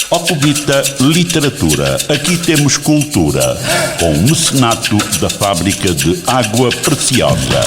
Ocuvita Literatura. Aqui temos cultura, com o mecenato da Fábrica de Água Preciosa.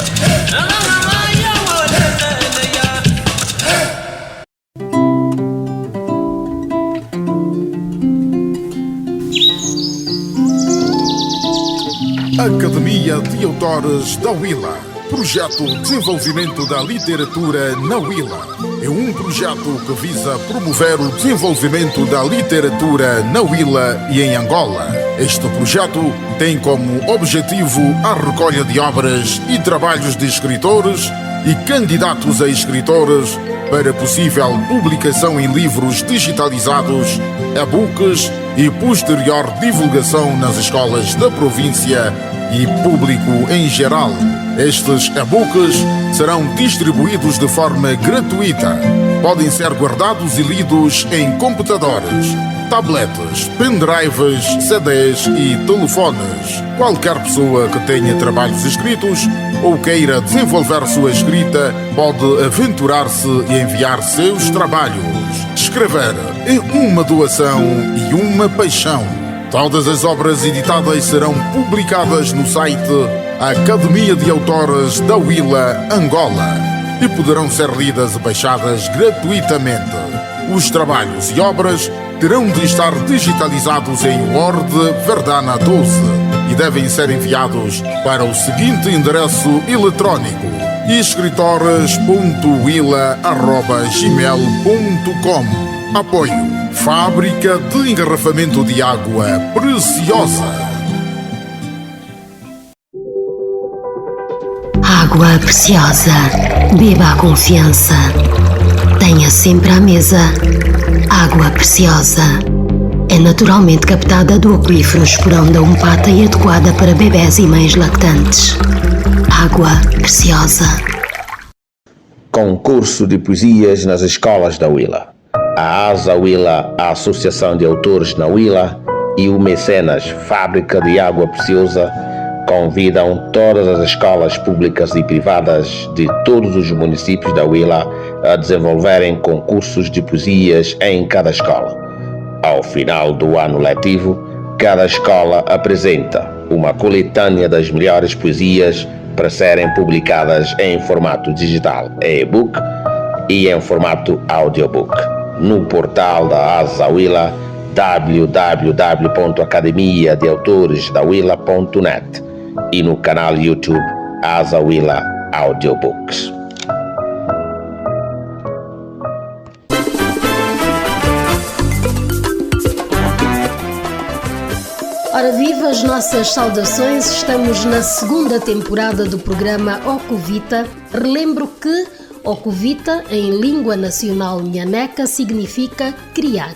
Academia de Autores da Willa. Projeto de Desenvolvimento da Literatura na Willa. É um projeto que visa promover o desenvolvimento da literatura na Willa e em Angola. Este projeto tem como objetivo a recolha de obras e trabalhos de escritores e candidatos a escritores para possível publicação em livros digitalizados, e-books e posterior divulgação nas escolas da província e público em geral. Estes e-books serão distribuídos de forma gratuita. Podem ser guardados e lidos em computadores, tabletes, pendrives, CDs e telefones. Qualquer pessoa que tenha trabalhos escritos ou queira desenvolver sua escrita pode aventurar-se e enviar seus trabalhos. Escrever é uma doação e uma paixão. Todas as obras editadas serão publicadas no site Academia de Autores da Willa, Angola, e poderão ser lidas e baixadas gratuitamente. Os trabalhos e obras terão de estar digitalizados em Word Verdana 12 e devem ser enviados para o seguinte endereço eletrónico: escritores.willa@gmail.com. Apoio Fábrica de Engarrafamento de Água Preciosa. Água Preciosa. Beba a confiança. Tenha sempre à mesa. Água Preciosa. É naturalmente captada do aquífero Esporão da Umpata e adequada para bebés e mães lactantes. Água Preciosa. Concurso de poesias nas escolas da Willa. A ASA Willa, a Associação de Autores na Willa, e o Mecenas Fábrica de Água Preciosa convidam todas as escolas públicas e privadas de todos os municípios da Willa a desenvolverem concursos de poesias em cada escola. Ao final do ano letivo, cada escola apresenta uma coletânea das melhores poesias para serem publicadas em formato digital, e-book, e em formato audiobook no portal da ASA Willa, www.academiadeautoresdawilla.net, e no canal YouTube ASA Willa Audiobooks. Ora, viva as nossas saudações! Estamos na segunda temporada do programa Ocuvita. Relembro que Ocuvita, em língua nacional nhaneca, significa criar.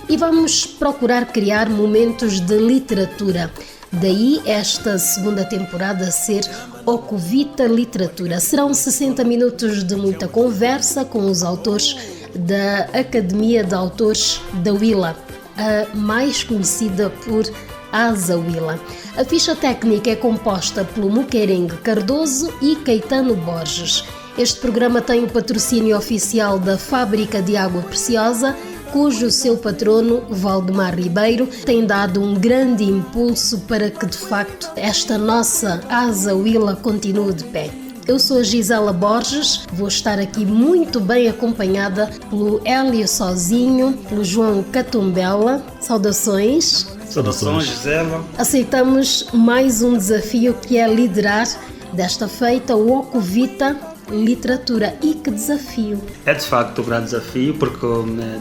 E vamos procurar criar momentos de literatura. Daí esta segunda temporada ser Ocuvita Literatura. Serão 60 minutos de muita conversa com os autores da Academia de Autores da Willa, a mais conhecida por ASA Willa. A ficha técnica é composta pelo Muquerengue Cardoso e Caetano Borges. Este programa tem o patrocínio oficial da Fábrica de Água Preciosa, cujo seu patrono, Valdemar Ribeiro, tem dado um grande impulso para que, de facto, esta nossa ASA Willa continue de pé. Eu sou a Gisela Borges, vou estar aqui muito bem acompanhada pelo Hélio Sozinho, pelo João Catumbela. Saudações. Saudações, Gisela. Aceitamos mais um desafio, que é liderar desta feita o Ocuvita Literatura. E que desafio! É de facto um grande desafio, porque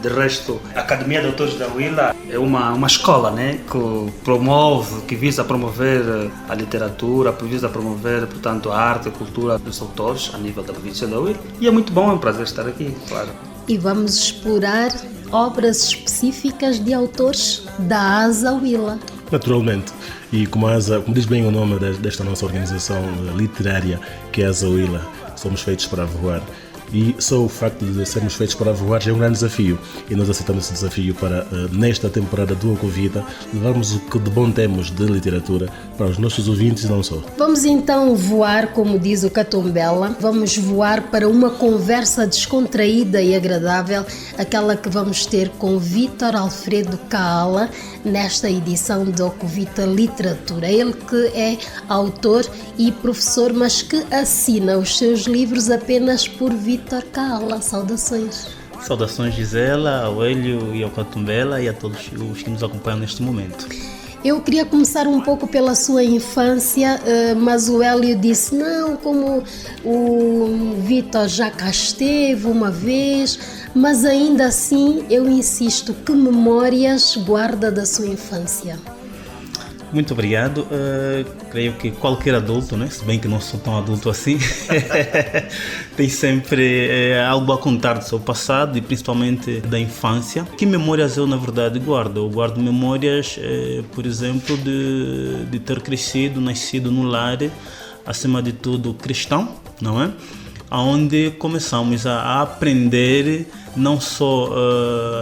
de resto a Academia de Autores da Willa é uma escola, né, que promove, que visa promover a literatura, que visa promover, portanto, a arte e a cultura dos autores a nível da província da Willa. E é muito bom, é um prazer estar aqui, claro. E vamos explorar obras específicas de autores da ASA Willa. Naturalmente. E como diz bem o nome desta nossa organização literária, que é a ASA Willa, somos feitos para voar. E só o facto de sermos feitos para voar já é um grande desafio. E nós aceitamos esse desafio para, nesta temporada do Ocuvita, levarmos o que de bom temos de literatura para os nossos ouvintes e não só. Vamos então voar, como diz o Catumbela, vamos voar para uma conversa descontraída e agradável, aquela que vamos ter com Vítor Alfredo Kaala, nesta edição do Ocuvita Literatura. Ele que é autor e professor, mas que assina os seus livros apenas por Vítor Kaala. Saudações. Saudações, Gisela, ao Hélio e ao Catumbela e a todos os que nos acompanham neste momento. Eu queria começar um pouco pela sua infância, mas o Hélio disse, não, como o Vítor já cá esteve uma vez, mas ainda assim eu insisto, que memórias guarda da sua infância? Muito obrigado. Creio que qualquer adulto, né, se bem que não sou tão adulto assim, tem sempre algo a contar do seu passado e principalmente da infância. Que memórias eu, na verdade, guardo? Eu guardo memórias, por exemplo, de ter crescido, nascido num lar, acima de tudo, cristão, não é? Onde começamos a aprender não só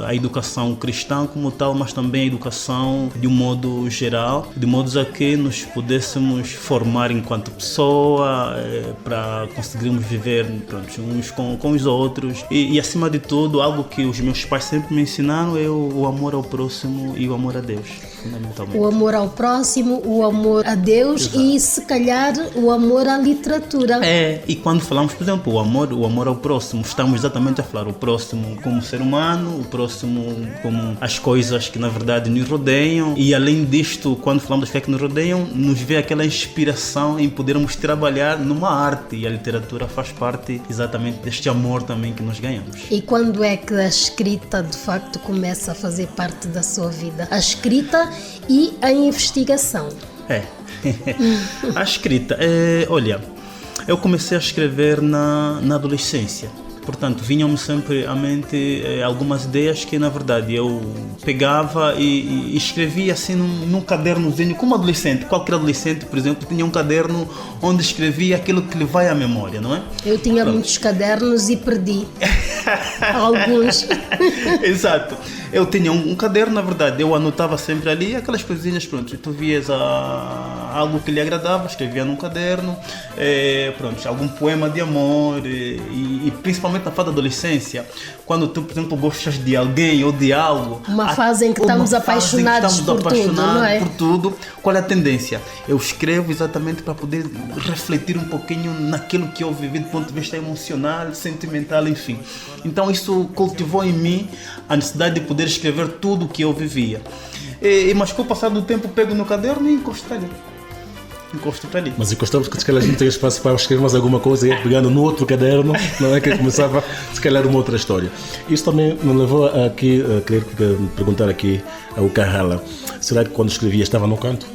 a educação cristã como tal, mas também a educação de um modo geral, de modo a que nos pudéssemos formar enquanto pessoa, para conseguirmos viver uns com os outros e acima de tudo, algo que os meus pais sempre me ensinaram é o amor ao próximo e o amor a Deus, fundamentalmente. O amor ao próximo, o amor a Deus. Exato. E se calhar o amor à literatura. E quando falamos, por exemplo, o amor ao próximo, estamos exatamente a falar o próximo como ser humano, o próximo como as coisas que na verdade nos rodeiam e além disto, quando falamos das coisas que nos rodeiam, nos vê aquela inspiração em podermos trabalhar numa arte e a literatura faz parte exatamente deste amor também que nós ganhamos. E quando é que a escrita de facto começa a fazer parte da sua vida? A escrita e a investigação. A escrita, olha, eu comecei a escrever na adolescência. Portanto, vinham-me sempre à mente algumas ideias que, na verdade, eu pegava e escrevia assim num cadernozinho, como adolescente. Qualquer adolescente, por exemplo, tinha um caderno onde escrevia aquilo que lhe vai à memória, não é? Eu tinha muitos cadernos e perdi alguns. Exato. Eu tinha um caderno, na verdade, eu anotava sempre ali aquelas coisinhas, pronto, tu vias algo que lhe agradava, escrevia num caderno, algum poema de amor e principalmente na fase da adolescência, quando tu, por exemplo, gostas de alguém ou de algo. Uma fase em que estamos apaixonados por tudo, não é? Por tudo. Qual é a tendência? Eu escrevo exatamente para poder refletir um pouquinho naquilo que eu vivi do ponto de vista emocional, sentimental, enfim. Então isso cultivou em mim a necessidade de poder escrever tudo o que eu vivia. Mas com o passar do tempo pego no caderno e encosto para ali. Mas encostamos que se calhar a gente tem espaço para escrever mais alguma coisa e ia pegando no outro caderno, não é, que começava se calhar uma outra história. Isso também me levou a querer perguntar aqui ao Kaala, será que quando escrevia estava no canto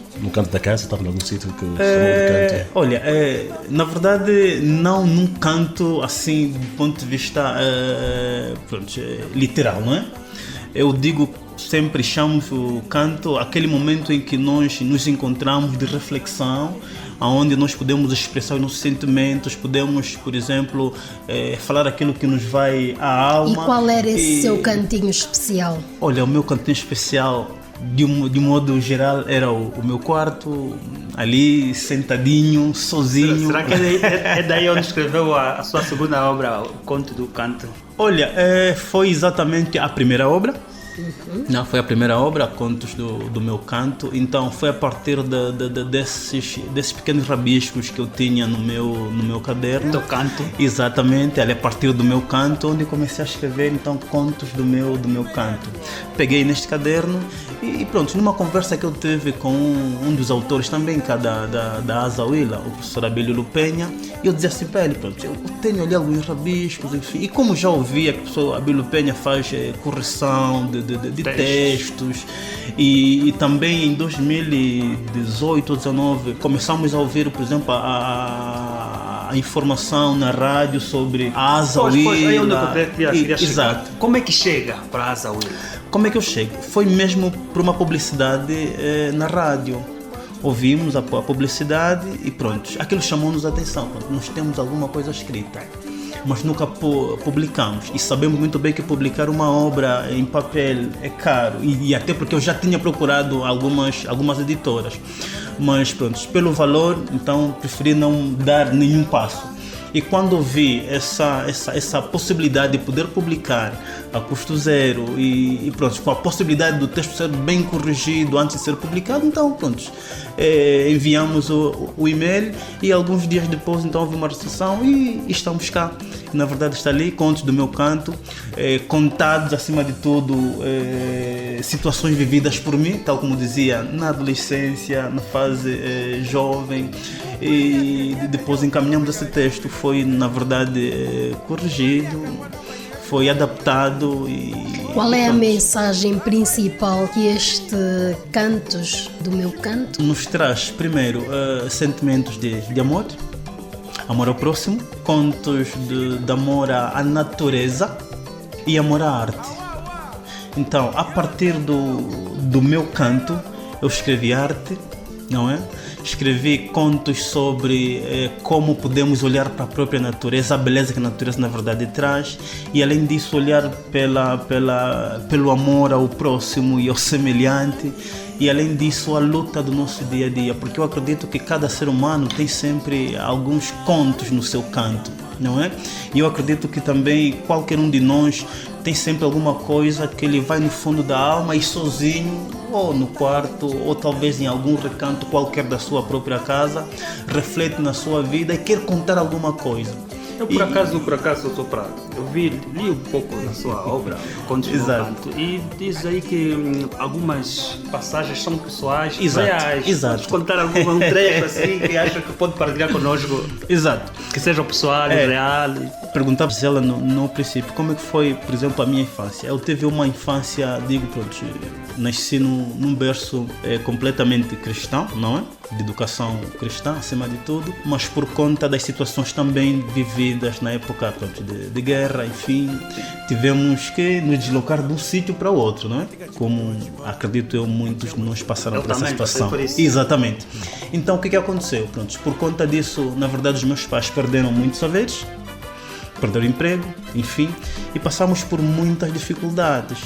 da casa, estava em algum sítio que chamou de canto? Olha, na verdade não num canto assim do ponto de vista literal, não é? Eu digo sempre, chamamos o canto aquele momento em que nós nos encontramos de reflexão, onde nós podemos expressar os nossos sentimentos, podemos, por exemplo, falar aquilo que nos vai à alma. E qual era esse seu cantinho especial? Olha, o meu cantinho especial, de um modo geral, era o meu quarto, ali sentadinho, sozinho. Será que é daí onde escreveu a sua segunda obra, O Conto do Canto? Olha, foi exatamente a primeira obra. Não, foi a primeira obra, Contos do Meu Canto. Então foi a partir desses pequenos rabiscos que eu tinha no meu caderno. Do canto. Exatamente, ali a partir do meu canto, onde comecei a escrever então Contos do meu canto. Peguei neste caderno e pronto, numa conversa que eu tive com um dos autores também cá da Azawila, o professor Abílio Lupenha, eu dizia assim para ele, pronto, eu tenho ali alguns rabiscos, enfim, e como já ouvia que o professor Abílio Lupenha faz correção de textos e também em 2018 ou 2019 começamos a ouvir, por exemplo, a informação na rádio sobre a Azawila. Exato. Como é que chega para a Azawila? Como é que eu chego? Foi mesmo por uma publicidade na rádio. Ouvimos a publicidade e pronto, aquilo chamou-nos a atenção. Pronto, nós temos alguma coisa escrita. mas nunca publicamos. E sabemos muito bem que publicar uma obra em papel é caro, e até porque eu já tinha procurado algumas editoras, mas pronto, pelo valor, então preferi não dar nenhum passo. E quando vi essa possibilidade de poder publicar a custo zero e pronto, com a possibilidade do texto ser bem corrigido antes de ser publicado, então pronto, enviamos o e-mail, e alguns dias depois então houve uma recepção e estamos cá. Na verdade está ali, contos do meu canto, contados acima de tudo, situações vividas por mim, tal como dizia, na adolescência, na fase jovem, e depois encaminhamos esse texto, foi na verdade corrigido, foi adaptado. Qual é a mensagem principal que este Cantos do Meu Canto nos traz? Primeiro, sentimentos de amor ao próximo, contos de amor à natureza e amor à arte. Então, a partir do meu canto, eu escrevi arte, não é? Escrevi contos sobre como podemos olhar para a própria natureza, a beleza que a natureza na verdade traz, e além disso olhar pelo amor ao próximo e ao semelhante, e além disso a luta do nosso dia a dia, porque eu acredito que cada ser humano tem sempre alguns contos no seu canto, não é? E eu acredito que também qualquer um de nós tem sempre alguma coisa que ele vai no fundo da alma e sozinho, ou no quarto, ou talvez em algum recanto qualquer da sua própria casa, reflete na sua vida e quer contar alguma coisa. Eu por acaso sou prazo. Li um pouco da sua obra, Contos do Meu Canto, e diz aí que algumas passagens são pessoais, reais. Exato. Podes contar um trecho assim que acha que pode partilhar connosco? Exato. Que seja pessoal, real. Perguntava se ela no princípio, como é que foi, por exemplo, a minha infância. Eu tive uma infância, nasci num berço completamente cristão, não é? De educação cristã, acima de tudo, mas por conta das situações também vividas na época de guerra, enfim, tivemos que nos deslocar de um sítio para o outro, não é? Como acredito eu, muitos de nós passaram por essa situação. Exatamente. Então, o que aconteceu? Pronto, por conta disso, na verdade, os meus pais perderam muitos saberes, perderam emprego, enfim, e passamos por muitas dificuldades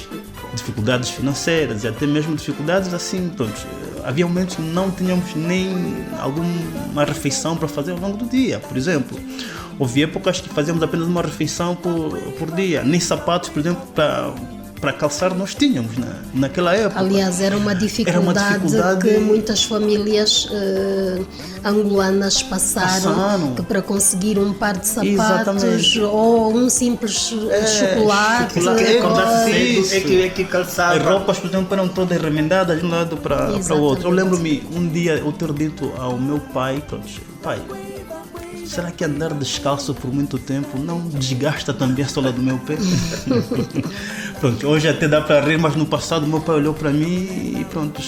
financeiras e até mesmo dificuldades assim, pronto. Havia momentos que não tínhamos nem alguma refeição para fazer ao longo do dia, por exemplo. Houve épocas que fazíamos apenas uma refeição por dia, nem sapatos, por exemplo, para calçar nós tínhamos naquela época. Aliás, era uma dificuldade que muitas famílias angolanas passaram, que para conseguir um par de sapatos, exatamente, ou um simples chocolate, é que calçava. As roupas, por exemplo, eram todas remendadas de um lado para o outro. Eu lembro-me um dia eu ter dito ao meu pai, pai, será que andar descalço por muito tempo não desgasta também a sola do meu pé? Pronto, hoje até dá para rir, mas no passado meu pai olhou para mim e pronto.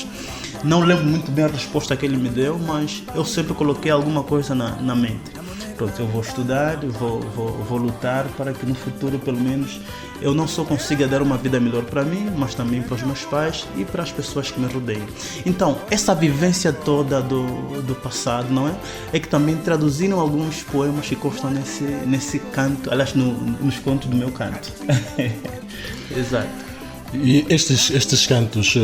Não lembro muito bem a resposta que ele me deu, mas eu sempre coloquei alguma coisa na mente. Pronto, eu vou estudar, vou lutar para que no futuro, pelo menos, eu não só consiga dar uma vida melhor para mim, mas também para os meus pais e para as pessoas que me rodeiam. Então, essa vivência toda do passado, não é? É que também traduziram alguns poemas que constam nesse canto, aliás, nos contos do meu canto. Exato. E estes cantos,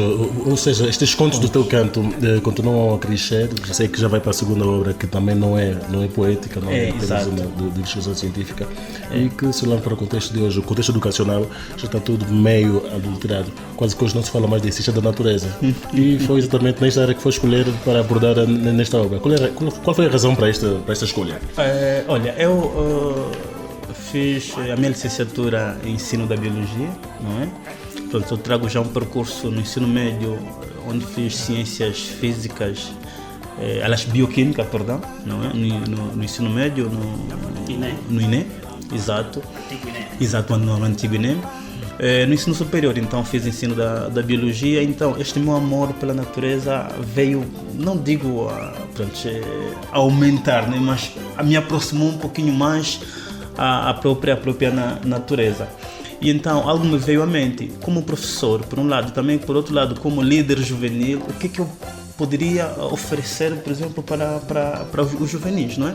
ou seja, estes contos do teu canto continuam a crescer. Eu sei que já vai para a segunda obra, que também não é poética, não é apenas uma de investigação científica, e que se olhar para o contexto de hoje, o contexto educacional, já está tudo meio adulterado. Quase que hoje não se fala mais de ciência da natureza. E foi exatamente nesta área que foi escolher para abordar nesta obra. Qual foi a razão para esta escolha? Olha, eu fiz a minha licenciatura em ensino da biologia, não é? Portanto, eu trago já um percurso no ensino médio, onde fiz ciências físicas, bioquímica, perdão, não é? No ensino médio, no INE, exato. Exato, no antigo INE. No ensino superior, então, fiz ensino da biologia. Então, este meu amor pela natureza veio, não digo a aumentar, né? Mas me aproximou um pouquinho mais à própria natureza. E então algo me veio à mente, como professor, por um lado, também por outro lado, como líder juvenil, o que eu poderia oferecer, por exemplo, para os juvenis, não é?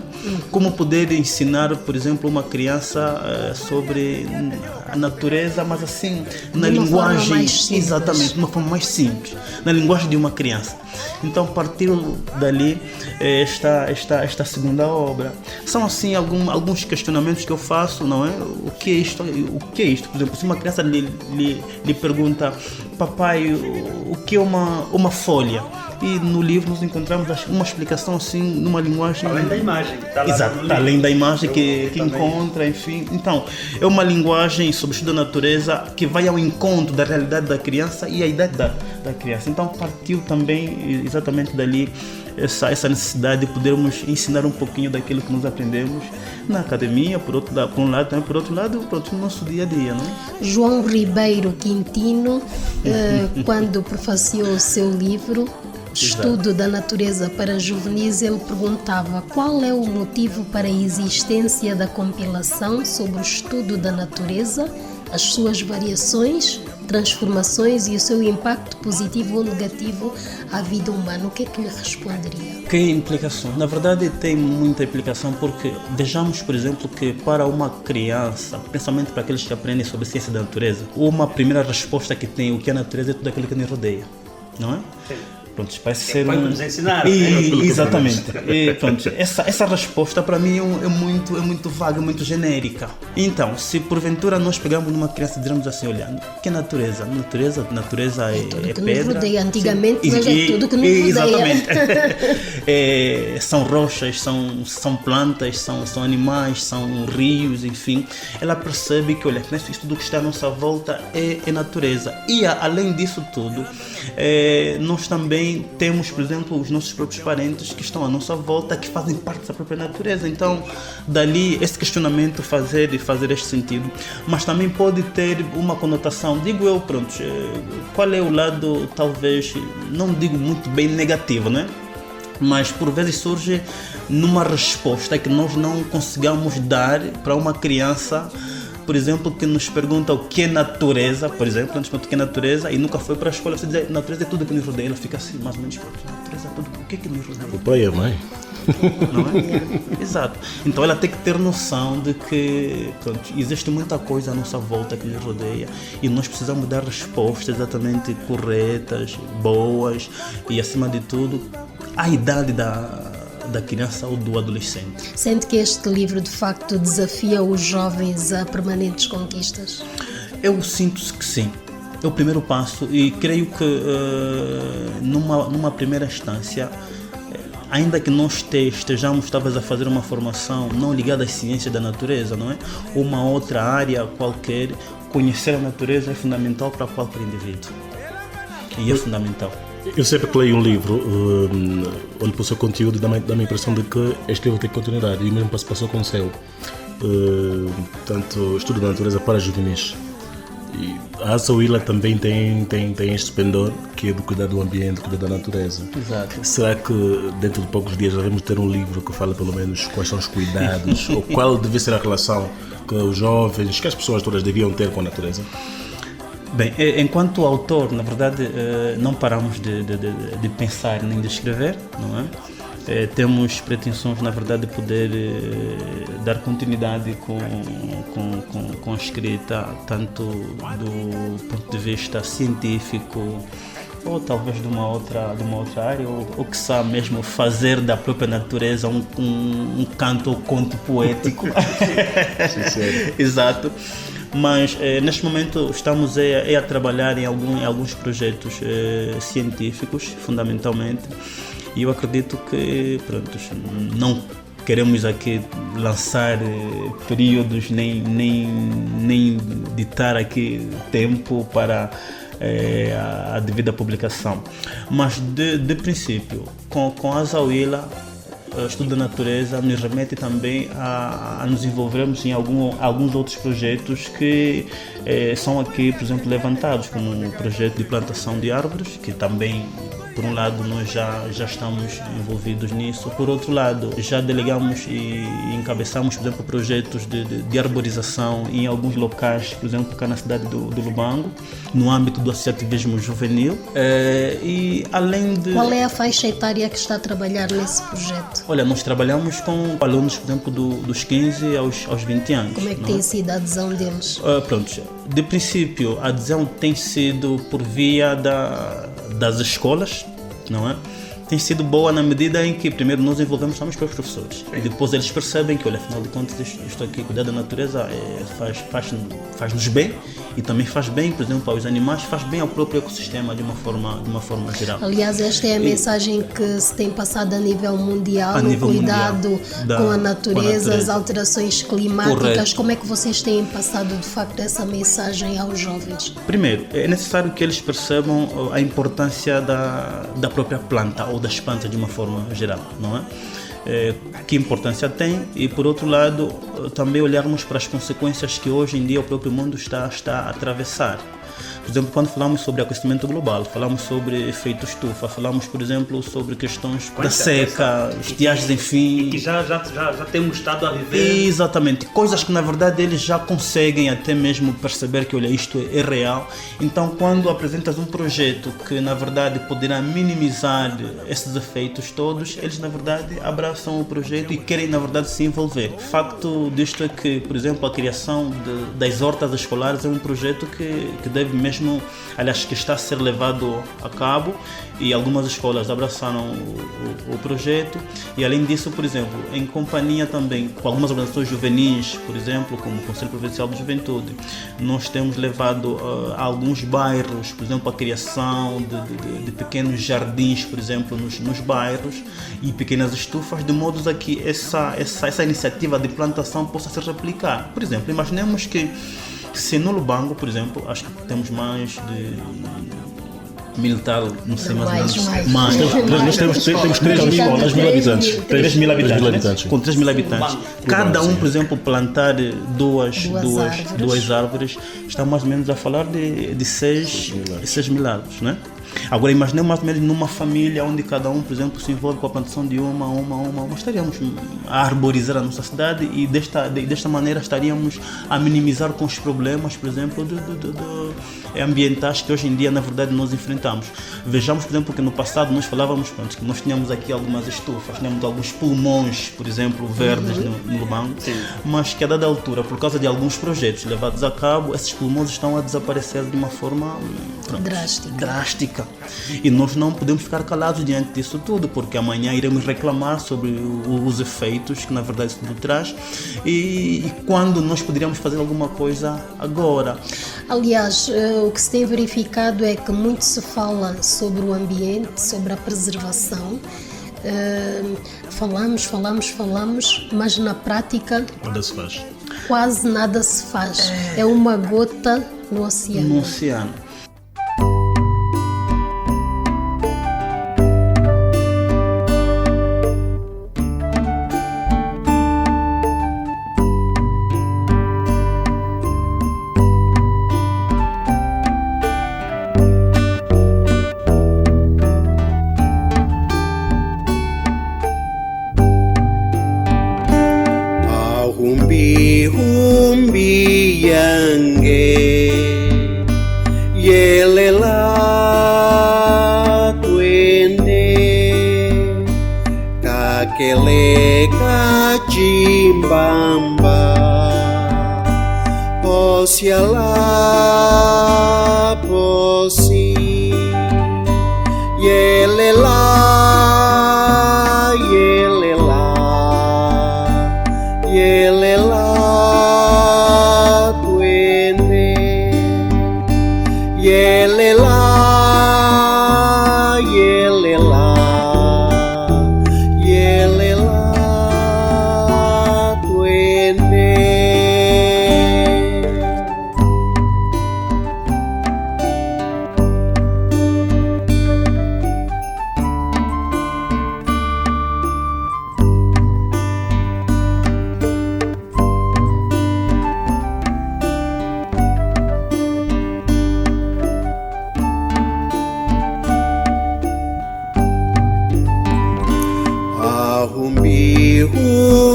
Como poder ensinar, por exemplo, uma criança sobre a natureza, mas assim, na linguagem, exatamente, de uma forma mais simples, na linguagem de uma criança. Então, partiu dali esta segunda obra. São assim alguns questionamentos que eu faço, não é? O que é isto? Por exemplo, se uma criança lhe pergunta: papai, o que é uma folha? E no livro nós encontramos uma explicação assim, numa linguagem... Além da imagem. Exato, além da imagem que encontra, enfim. Então, é uma linguagem sobre o estudo da natureza que vai ao encontro da realidade da criança e a idade da criança. Então, partiu também exatamente dali essa necessidade de podermos ensinar um pouquinho daquilo que nós aprendemos na academia, por um lado, também por outro lado, no nosso dia a dia, não é? João Ribeiro Quintino, quando prefaciou o seu livro Estudo da Natureza para Juvenis, ele perguntava qual é o motivo para a existência da compilação sobre o estudo da natureza, as suas variações, transformações e o seu impacto positivo ou negativo à vida humana. O que é que lhe responderia? Que implicação? Na verdade tem muita implicação, porque vejamos, por exemplo, que para uma criança, principalmente para aqueles que aprendem sobre ciência da natureza, uma primeira resposta que tem o que é a natureza é tudo aquilo que nos rodeia, não é? Sim. Pronto, parece ser nos ensinar. Exatamente. E, pronto, essa resposta para mim é muito vaga, muito genérica. Então, se porventura nós pegamos numa criança e dizemos assim: olha, o que é natureza? Natureza é pedra. Rodeia. Antigamente, mas é tudo que nos rodeia. Exatamente. São rochas, são plantas, são animais, são rios, enfim. Ela percebe que, olha, isso tudo que está à nossa volta é natureza. E além disso tudo, nós também temos, por exemplo, os nossos próprios parentes que estão à nossa volta, que fazem parte dessa própria natureza. Então, dali, esse questionamento fazer este sentido. Mas também pode ter uma conotação, digo eu, pronto, qual é o lado, talvez, não digo muito bem negativo, né? Mas por vezes surge numa resposta que nós não consigamos dar para uma criança, por exemplo, que nos pergunta o que é natureza, por exemplo, nos pergunta o que é natureza e nunca foi para a escola. Você diz: natureza é tudo que nos rodeia. Ela fica assim, mais ou menos: natureza é tudo, o que é que nos rodeia? O pai e a mãe. Não é? Exato. Então ela tem que ter noção de que, pronto, existe muita coisa à nossa volta que nos rodeia e nós precisamos dar respostas exatamente corretas, boas e, acima de tudo, à idade da criança ou do adolescente. Sente que este livro de facto desafia os jovens a permanentes conquistas? Eu sinto que sim. É o primeiro passo e creio que numa primeira instância, ainda que nós estejamos talvez a fazer uma formação não ligada às ciências da natureza, não é? Uma outra área qualquer, conhecer a natureza é fundamental para qualquer indivíduo. E é fundamental. Eu sempre que leio um livro, olho para o seu conteúdo e dá-me a impressão de que este livro tem continuidade, e mesmo passou com o seu. Portanto, Estudo da Natureza para Juvenis. E a Asa Willa também tem este pendor, que é do cuidar do ambiente, cuidar da natureza. Exato. Será que dentro de poucos dias devemos ter um livro que fala pelo menos quais são os cuidados, ou qual deve ser a relação que os jovens, que as pessoas todas deviam ter com a natureza? Bem, enquanto autor, na verdade, não paramos de pensar nem de escrever, não é? Temos pretensões, na verdade, de poder dar continuidade com a escrita, tanto do ponto de vista científico, ou talvez de uma outra área, ou quiçá mesmo fazer da própria natureza um canto ou conto poético. Sim. Exato. Mas neste momento estamos a trabalhar em alguns projetos científicos, fundamentalmente, e eu acredito que, pronto, não queremos aqui lançar períodos nem ditar aqui tempo para a devida publicação. Mas de princípio, com a Asa Willa, estudo da natureza nos remete também a nos envolvermos em alguns outros projetos que são aqui, por exemplo, levantados, como o projeto de plantação de árvores, que também, por um lado, nós já estamos envolvidos nisso. Por outro lado, já delegamos e encabeçamos, por exemplo, projetos de arborização em alguns locais, por exemplo, cá na cidade do Lubango, no âmbito do associativismo juvenil. E além de... Qual é a faixa etária que está a trabalhar nesse projeto? Olha, nós trabalhamos com alunos, por exemplo, dos 15 aos 20 anos. Como é que tem sido a adesão deles? Pronto, de princípio, a adesão tem sido por via das escolas, não é? Tem sido boa na medida em que primeiro nós envolvemos também os próprios professores e depois eles percebem que, olha, afinal de contas, isto aqui, cuidar da natureza faz-nos bem e também faz bem, por exemplo, aos animais, faz bem ao próprio ecossistema de uma forma geral. Aliás, esta é a mensagem que se tem passado a nível mundial, o cuidado com a natureza, as alterações climáticas. Correto. Como é que vocês têm passado, de facto, essa mensagem aos jovens? Primeiro, é necessário que eles percebam a importância da própria planta ou das plantas de uma forma geral, não é? Que importância tem, e por outro lado também olharmos para as consequências que hoje em dia o próprio mundo está a atravessar. Por exemplo, quando falamos sobre aquecimento global, falamos sobre efeito estufa, falamos, por exemplo, sobre questões da seca, estiagens, enfim. E que já temos estado a viver. Exatamente, coisas que na verdade eles já conseguem até mesmo perceber que, olha, isto é real. Então, quando apresentas um projeto que na verdade poderá minimizar esses efeitos todos, eles na verdade abraçam o projeto e querem na verdade se envolver. O facto disto é que, por exemplo, a criação das hortas escolares é um projeto que deve mesmo, aliás, que está a ser levado a cabo, e algumas escolas abraçaram o projeto. E além disso, por exemplo, em companhia também com algumas organizações juvenis, por exemplo, como o Conselho Provincial de Juventude, nós temos levado a alguns bairros, por exemplo, a criação de pequenos jardins, por exemplo, nos bairros, e pequenas estufas, de modo a que essa iniciativa de plantação possa se replicar. Por exemplo, imaginemos que se no Lubango, por exemplo, acho que temos mais de militar, não sei mais. Nós temos 3 mil habitantes. 3 mil habitantes. Né? Com 3 mil habitantes. Cada um, por exemplo, plantar duas árvores, está mais ou menos a falar de 6 mil árvores, né? Agora, imaginemos mais ou menos numa família onde cada um, por exemplo, se envolve com a plantação de uma, estaríamos a arborizar a nossa cidade e desta maneira estaríamos a minimizar com os problemas, por exemplo, ambientais que hoje em dia, na verdade, nós enfrentamos. Vejamos, por exemplo, que no passado nós falávamos que nós tínhamos aqui algumas estufas, tínhamos alguns pulmões, por exemplo, verdes no Lubango, mas que a dada altura, por causa de alguns projetos levados a cabo, esses pulmões estão a desaparecer de uma forma drástica. E nós não podemos ficar calados diante disso tudo, porque amanhã iremos reclamar sobre os efeitos que na verdade isso tudo traz, e quando nós poderíamos fazer alguma coisa agora. Aliás, o que se tem verificado é que muito se fala sobre o ambiente, sobre a preservação. Falamos, mas na prática nada se faz. Quase nada se faz. É uma gota no oceano.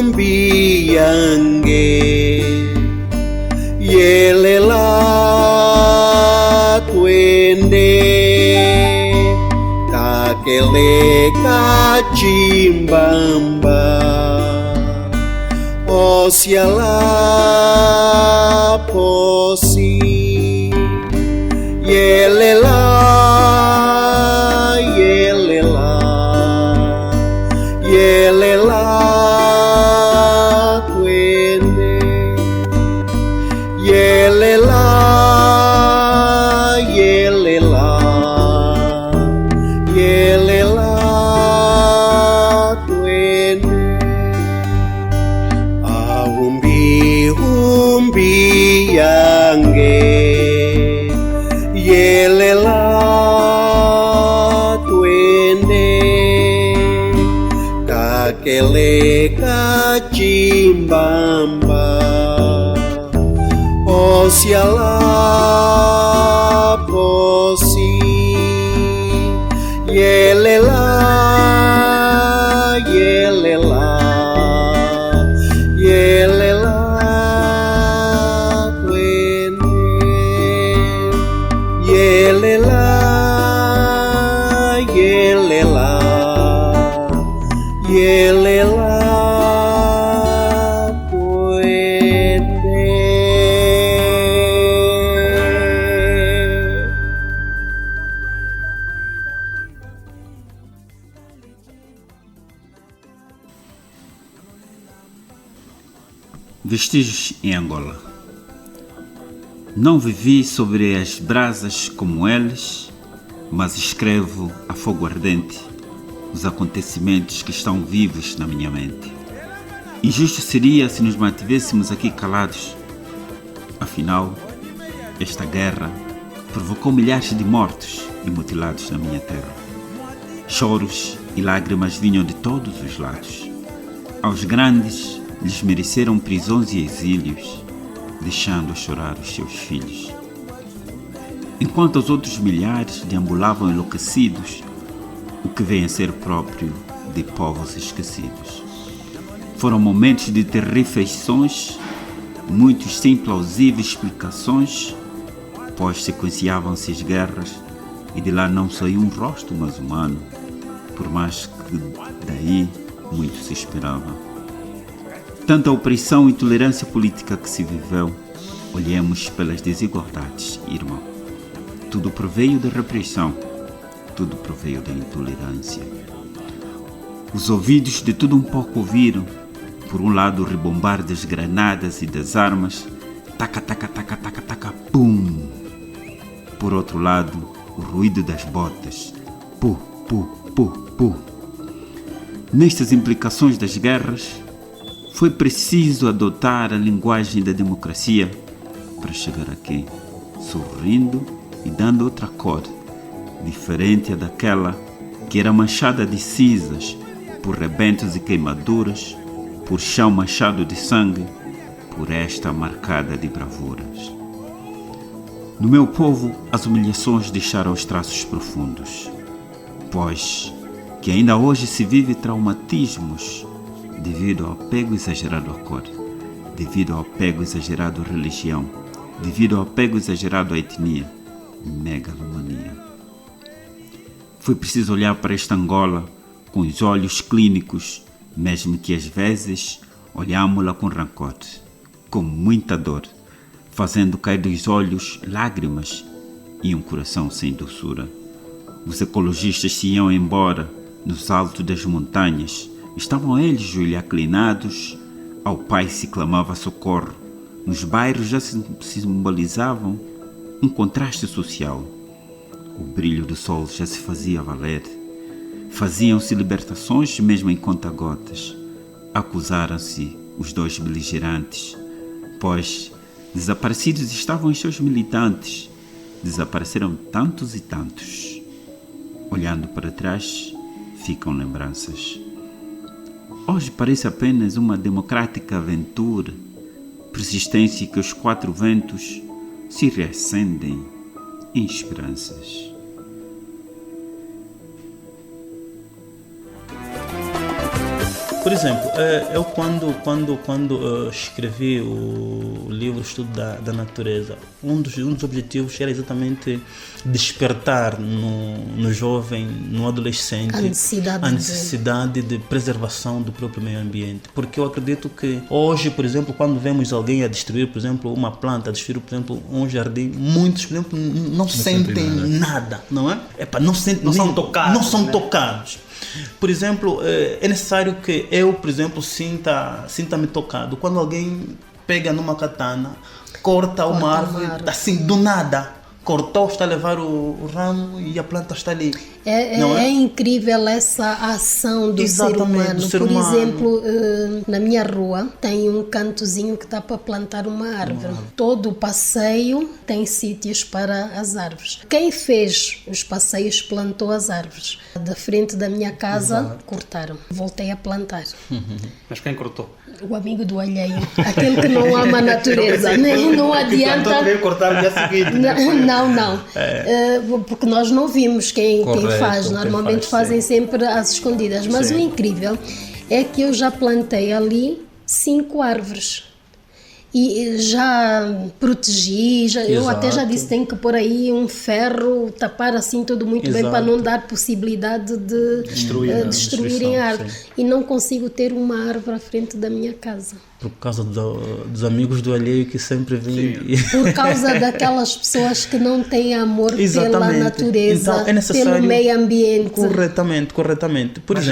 umbiyange yelela twende kakele kachimbamba osiala posi yelela yelela yelela twende yelela yelela yelela twende umbi yange yelela twende kakele kachimbamba osiala posi yelela yelela yelela yelela yelela yelela twende. Vestígios em Angola. Não vivi sobre as brasas como eles, mas escrevo a fogo ardente os acontecimentos que estão vivos na minha mente. Injusto seria se nos mantivéssemos aqui calados. Afinal, esta guerra provocou milhares de mortos e mutilados na minha terra. Choros e lágrimas vinham de todos os lados. Aos grandes lhes mereceram prisões e exílios, deixando a chorar os seus filhos. Enquanto os outros milhares deambulavam enlouquecidos, o que vem a ser próprio de povos esquecidos. Foram momentos de terríveis sons, muitos sem plausíveis explicações, pois sequenciavam-se as guerras e de lá não saiu um rosto mais humano, por mais que daí muito se esperava. Tanta opressão e intolerância política que se viveu, olhemos pelas desigualdades, irmão. Tudo proveio da repressão, tudo proveio da intolerância. Os ouvidos de tudo um pouco ouviram, por um lado o rebombar das granadas e das armas, taca, taca, taca, taca, taca, pum! Por outro lado, o ruído das botas, pu, pu, pu, pu. Nestas implicações das guerras, foi preciso adotar a linguagem da democracia para chegar aqui, sorrindo e dando outra cor, diferente daquela que era manchada de cinzas por rebentos e queimaduras, por chão manchado de sangue, por esta marcada de bravuras. No meu povo, as humilhações deixaram os traços profundos, pois que ainda hoje se vive traumatismos devido ao apego exagerado à cor, devido ao apego exagerado à religião, devido ao apego exagerado à etnia e megalomania. Foi preciso olhar para esta Angola com os olhos clínicos, mesmo que às vezes olhámo-la com rancor, com muita dor, fazendo cair dos olhos lágrimas e um coração sem doçura. Os ecologistas se iam embora nos altos das montanhas, estavam eles julhaclinados, ao pai se clamava socorro, nos bairros já se simbolizavam um contraste social. O brilho do sol já se fazia valer, faziam-se libertações mesmo em conta-gotas, acusaram-se os dois beligerantes, pois desaparecidos estavam os seus militantes, desapareceram tantos e tantos. Olhando para trás, ficam lembranças. Hoje parece apenas uma democrática aventura, persistência que os quatro ventos se reacendem em esperanças. Por exemplo, eu quando escrevi o livro Estudo da Natureza, um dos objetivos era exatamente despertar no jovem, no adolescente, a necessidade de preservação do próprio meio ambiente. Porque eu acredito que hoje, por exemplo, quando vemos alguém a destruir, por exemplo, uma planta, a destruir, por exemplo, um jardim, muitos, por exemplo, não sentem nada, não é? Não são tocados. Por exemplo, é necessário que eu, por exemplo, sinta-me tocado quando alguém pega numa katana, corta uma árvore, assim, do nada. Cortou, está a levar o ramo e a planta está ali. É incrível essa ação do ser humano. Por exemplo, na minha rua tem um cantozinho que dá para plantar uma árvore. Todo o passeio tem sítios para as árvores. Quem fez os passeios plantou as árvores. Da frente da minha casa, cortaram. Voltei a plantar. Mas quem cortou? O amigo do alheio. Aquele que não ama a natureza. Não adianta. Cortar no dia seguinte. Não. Porque nós não vimos quem faz. Normalmente fazem sempre às escondidas. Mas o incrível é que eu já plantei ali 5 árvores. E já protegi, eu até já disse, tem que pôr aí um ferro, tapar assim tudo muito bem para não dar possibilidade de destruírem a árvore. E não consigo ter uma árvore à frente da minha casa. Por causa dos amigos do alheio que sempre vêm. Por causa daquelas pessoas que não têm amor pela natureza, então, é necessário, pelo meio ambiente. Corretamente.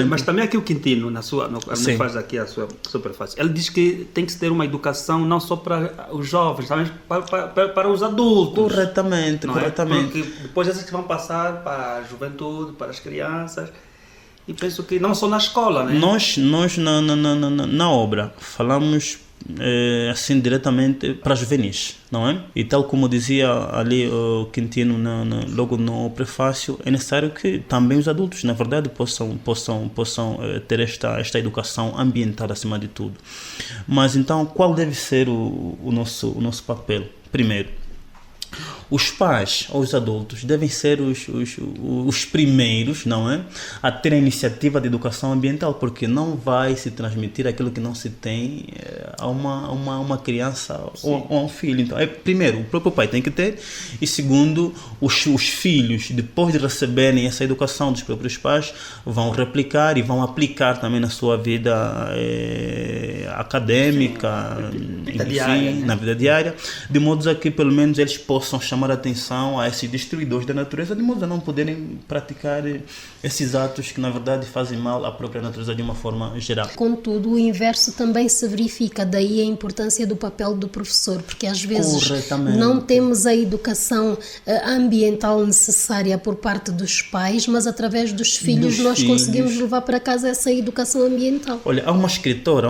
Mas também aqui o Quintino, faz aqui a sua prefácio, ele diz que tem que se ter uma educação não só para os jovens, também para os adultos. Corretamente. Porque depois esses que vão passar para a juventude, para as crianças. E penso que não só na escola, né? Nós na obra falamos assim diretamente para os juvenis, não é? E tal como dizia ali o Quintino logo no prefácio, é necessário que também os adultos, na verdade, possam ter esta educação ambiental acima de tudo. Mas então, qual deve ser o nosso papel? Primeiro, os pais ou os adultos devem ser os primeiros, não é? A ter a iniciativa de educação ambiental, porque não vai se transmitir aquilo que não se tem a uma criança ou a um filho. Então, primeiro, o próprio pai tem que ter, e segundo, os filhos, depois de receberem essa educação dos próprios pais, vão replicar e vão aplicar também na sua vida acadêmica, na vida diária, de modo a que pelo menos eles possam chamar a atenção a esses destruidores da natureza, de modo a não poderem praticar esses atos que na verdade fazem mal à própria natureza de uma forma geral. Contudo, o inverso também se verifica, daí a importância do papel do professor, porque às vezes não temos a educação ambiental necessária por parte dos pais, mas através dos filhos nós conseguimos levar para casa essa educação ambiental. Olha, há uma escritora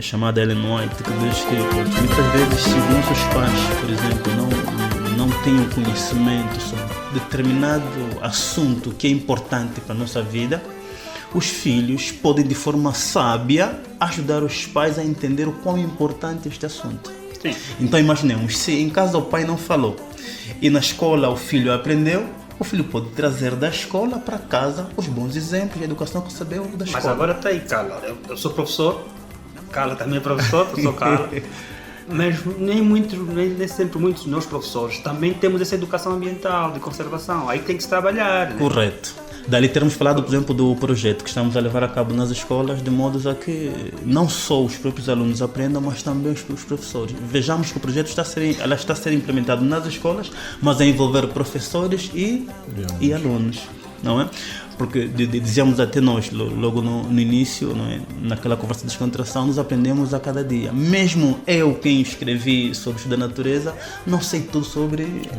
chamada Ellen White que diz que muitas vezes se os nossos pais, por exemplo, não têm um conhecimento sobre determinado assunto que é importante para a nossa vida, os filhos podem de forma sábia ajudar os pais a entender o quão importante é este assunto. Sim. Então imaginemos, se em casa o pai não falou e na escola o filho aprendeu, o filho pode trazer da escola para casa os bons exemplos de educação que recebeu da escola. Mas agora está aí, Carla. Eu sou professor, Carla também é professor Carla. Mas nem sempre muitos dos meus professores também temos essa educação ambiental, de conservação. Aí tem que se trabalhar. Né? Correto. Dali termos falado, por exemplo, do projeto que estamos a levar a cabo nas escolas, de modo a que não só os próprios alunos aprendam, mas também os professores. Vejamos que o projeto está a ser implementado nas escolas, mas a envolver professores e alunos, não é? Porque dizíamos até nós, logo no início, não é? Naquela conversa de descontração, nós aprendemos a cada dia. Mesmo eu, quem escrevi sobre o estudo da natureza, não sei tudo sobre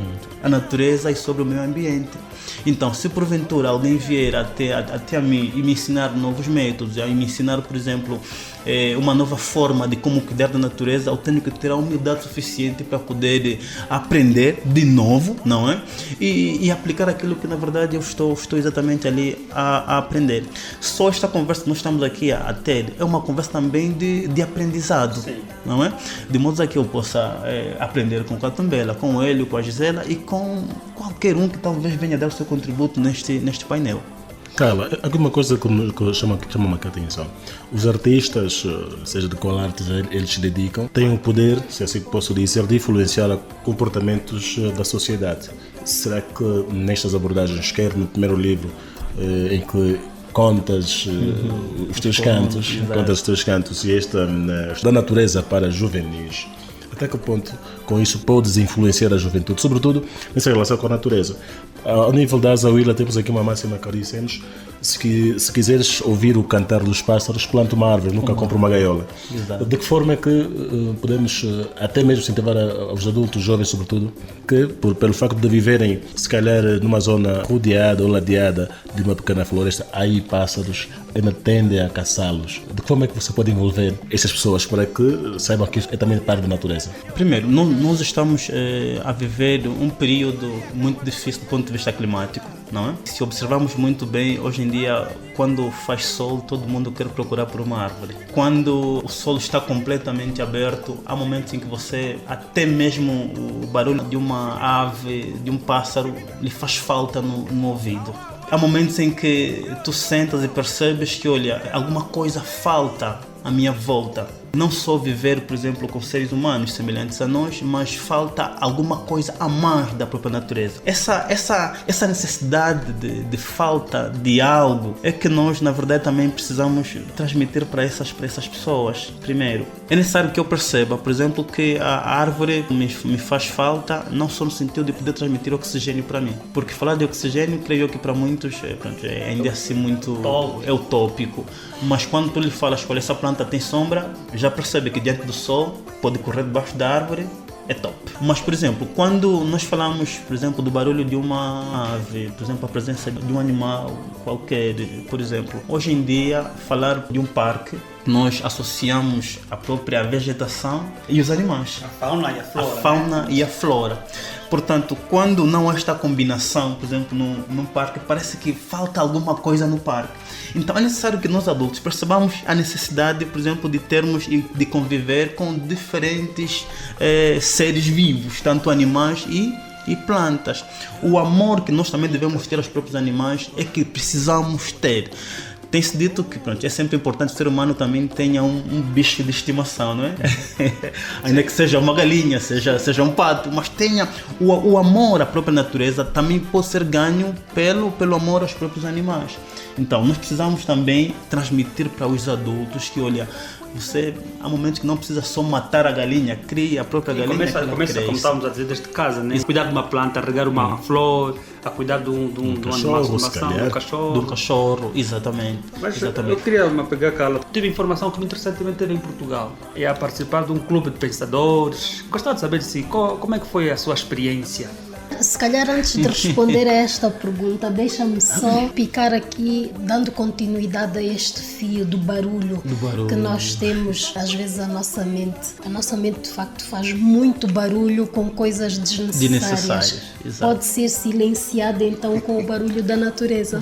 a natureza e sobre o meio ambiente. Então, se porventura alguém vier até a mim e me ensinar novos métodos, e me ensinar, por exemplo, uma nova forma de como cuidar da natureza, eu tenho que ter a humildade suficiente para poder aprender de novo, não é? E aplicar aquilo que na verdade eu estou exatamente ali a aprender. Só esta conversa que nós estamos aqui a ter é uma conversa também de aprendizado, sim, não é? De modo a que eu possa aprender com o Catambela, com o Hélio, com a Gisela e com qualquer um que talvez venha dar o seu contributo neste painel. Carla, alguma coisa que chama-me a atenção. Os artistas, seja de qual arte eles se dedicam, têm o poder, se assim posso dizer, de influenciar comportamentos da sociedade. Será que nestas abordagens, quer no primeiro livro, em que contas os teus cantos e esta da natureza para juvenis, até que ponto com isso podes influenciar a juventude, sobretudo nessa relação com a natureza? Ao nível da Azawila temos aqui uma máxima que dissemos: se quiseres ouvir o cantar dos pássaros, planta uma árvore, nunca compra uma gaiola. Exato. De que forma é que podemos até mesmo incentivar aos adultos, jovens sobretudo, que pelo facto de viverem se calhar numa zona rodeada ou ladeada de uma pequena floresta, há aí pássaros, ainda tendem a caçá-los? De que forma é que você pode envolver essas pessoas para que saibam que isso é também parte da natureza? Primeiro, nós estamos a viver um período muito difícil do ponto de vista climático, não é? Se observarmos muito bem, hoje em dia, quando faz sol, todo mundo quer procurar por uma árvore. Quando o sol está completamente aberto, há momentos em que você, até mesmo o barulho de uma ave, de um pássaro, lhe faz falta no ouvido. Há momentos em que tu sentas e percebes que, olha, alguma coisa falta à minha volta. Não só viver, por exemplo, com seres humanos semelhantes a nós, mas falta alguma coisa a mais da própria natureza. Essa necessidade de falta de algo é que nós, na verdade, também precisamos transmitir para essas pessoas. Primeiro, é necessário que eu perceba, por exemplo, que a árvore me faz falta, não só no sentido de poder transmitir oxigênio para mim. Porque falar de oxigênio, creio que para muitos é ainda assim muito utópico. Mas quando tu lhe falas que essa planta tem sombra, já percebe que diante do sol pode correr debaixo da árvore, é top. Mas, por exemplo, quando nós falamos, por exemplo, do barulho de uma ave, por exemplo, a presença de um animal qualquer, por exemplo, hoje em dia, falar de um parque, nós associamos a própria vegetação e os animais. A fauna e a flora. A fauna e a flora. Portanto, quando não há esta combinação, por exemplo, num parque, parece que falta alguma coisa no parque. Então é necessário que nós adultos percebamos a necessidade, por exemplo, de termos e de conviver com diferentes seres vivos, tanto animais e plantas. O amor que nós também devemos ter aos próprios animais é que precisamos ter. Tem-se dito que é sempre importante que o ser humano também tenha um bicho de estimação, não é? Ainda que seja uma galinha, seja um pato, mas tenha o amor à própria natureza também pode ser ganho pelo amor aos próprios animais. Então, nós precisamos também transmitir para os adultos que, olha, há momentos que não precisa só matar a galinha, cria a própria galinha. Começa como estávamos a dizer, desde casa, né? Cuidar de uma planta, regar uma flor, a cuidar de um animal, de um cachorro, exatamente. Mas exatamente. Eu queria me pegar, Carla, tive informação que interessantemente teve em Portugal, e a participar de um clube de pensadores. Gostava de saber como é que foi a sua experiência. Se calhar antes de responder a esta pergunta, deixa-me só picar aqui, dando continuidade a este fio do barulho que nós temos. Às vezes a nossa mente de facto faz muito barulho com coisas desnecessárias. Pode ser silenciada então com o barulho da natureza.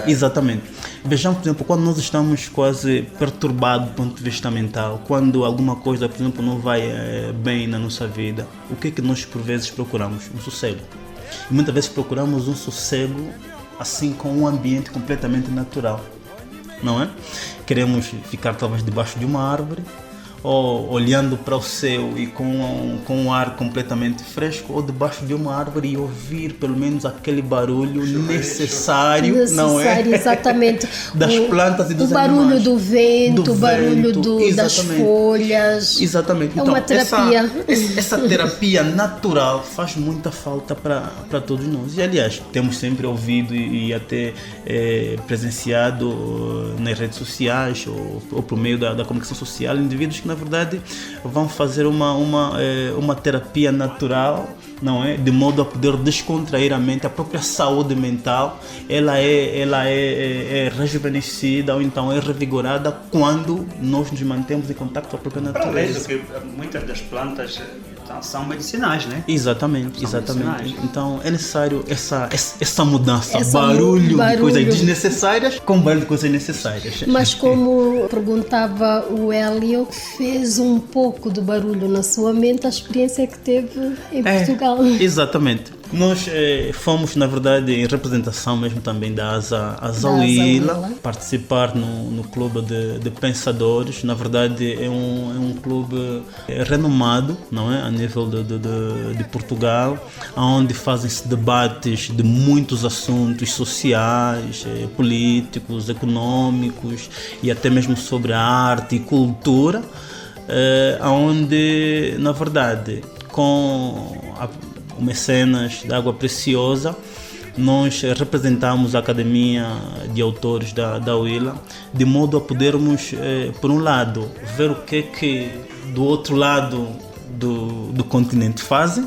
Exatamente. Vejamos, por exemplo, quando nós estamos quase perturbados do ponto de vista mental, quando alguma coisa, por exemplo, não vai bem na nossa vida, o que é que nós por vezes procuramos? Um sossego. E muitas vezes procuramos um sossego assim com um ambiente completamente natural, não é? Queremos ficar talvez debaixo de uma árvore, ou olhando para o céu e com um ar completamente fresco, ou debaixo de uma árvore e ouvir pelo menos aquele barulho necessário, não é? Exatamente. Das plantas e dos animais. O barulho do vento, o barulho das folhas. Exatamente. É uma terapia. Essa terapia natural faz muita falta para todos nós. E, aliás, temos sempre ouvido e até presenciado nas redes sociais ou por meio da comunicação social indivíduos que, na verdade, vão fazer uma terapia natural, não é? De modo a poder descontrair a mente. A própria saúde mental, ela é rejuvenescida ou então é revigorada quando nós nos mantemos em contato com a própria natureza. Para além do que muitas das plantas são medicinais, né? Exatamente. Então é necessário essa mudança, barulho de coisas desnecessárias com barulho de coisas necessárias. Mas como perguntava o Hélio, fez um pouco de barulho na sua mente a experiência que teve em Portugal. Exatamente. Nós fomos, na verdade, em representação mesmo também da Asa Huila, participar no clube de pensadores. Na verdade, é um clube renomado, não é? A nível de Portugal, onde fazem-se debates de muitos assuntos sociais, políticos, econômicos e até mesmo sobre a arte e cultura, onde, na verdade, com o Mecenas da Água Preciosa, nós representamos a Academia de Autores da Huila, de modo a podermos, por um lado, ver o que do outro lado do continente fazem,